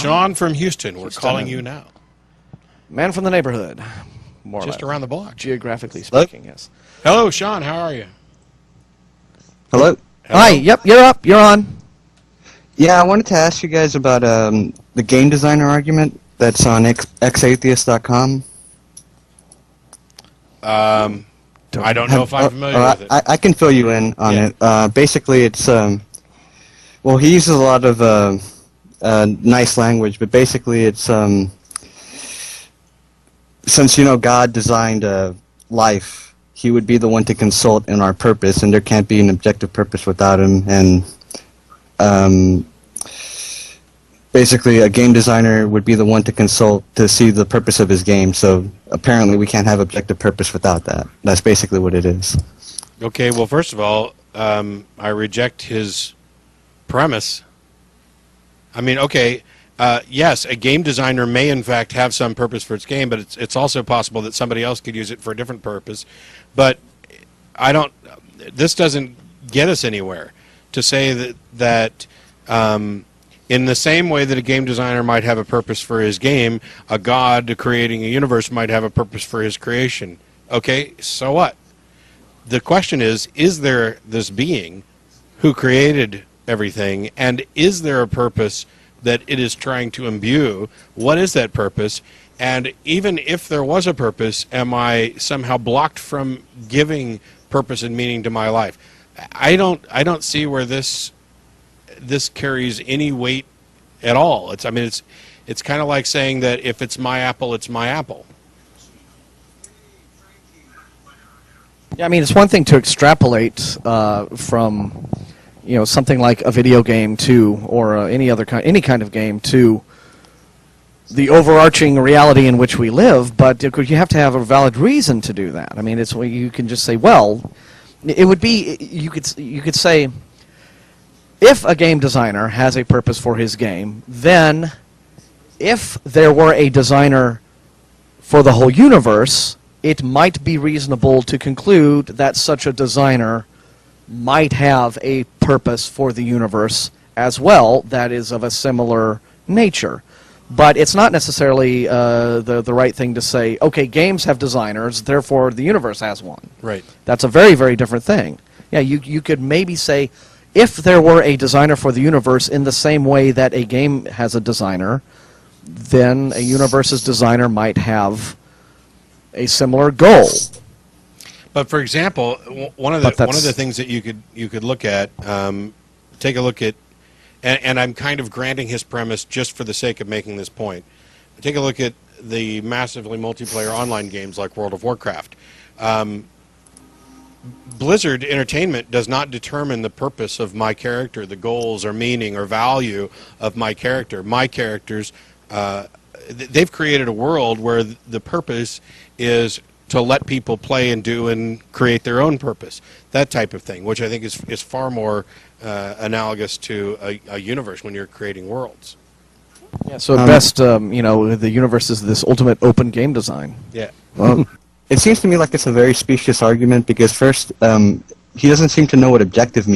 Sean from Houston, we're calling you now. Man from the neighborhood. More Just around the block. Geographically speaking, yes. Hello, Sean. How are you? Hello? Hi, yep, you're up. You're on. Yeah, I wanted to ask you guys about the game designer argument that's on xatheist.com. I don't know if I'm familiar with it. I can fill you in on it. Basically, it's, well, he uses a lot of nice language, but basically it's, since, God designed life, he would be the one to consult in our purpose, and there can't be an objective purpose without him, and basically a game designer would be the one to consult to see the purpose of his game, so apparently we can't have objective purpose without that. That's basically what it is. Okay, well, first of all, I reject his premise. I mean, okay, yes, a game designer may in fact have some purpose for its game, but it's also possible that somebody else could use it for a different purpose. But this doesn't get us anywhere to say that in the same way that a game designer might have a purpose for his game, a god creating a universe might have a purpose for his creation. Okay, so what? The question is there this being who created everything, and is there a purpose that it is trying to imbue? What is that purpose? And even if there was a purpose, am I somehow blocked from giving purpose and meaning to my life? I don't see where this carries any weight at all. It's kind of like saying that if it's my apple, it's my apple. Yeah, I mean, it's one thing to extrapolate from, something like a video game to, or any kind of game to the overarching reality in which we live, but you have to have a valid reason to do that. I mean, it's where you can just say, well, it would be, you could say, if a game designer has a purpose for his game, then if there were a designer for the whole universe, it might be reasonable to conclude that such a designer might have a purpose for the universe as well that is of a similar nature. But it's not necessarily the right thing to say, okay, games have designers, therefore the universe has one. Right. That's a very, very different thing. Yeah, you could maybe say, if there were a designer for the universe in the same way that a game has a designer, then a universe's designer might have a similar goal. But for example, one of the things that you could look at, take a look at, and I'm kind of granting his premise just for the sake of making this point. Take a look at the massively multiplayer online games like World of Warcraft. Blizzard Entertainment does not determine the purpose of my character, the goals or meaning or value of my character. My characters, they've created a world where the purpose is to let people play and do and create their own purpose. That type of thing, which I think is far more analogous to a universe when you're creating worlds. Yeah, so at best, the universe is this ultimate open game design. Yeah. Well, it seems to me like it's a very specious argument because first, he doesn't seem to know what objective means.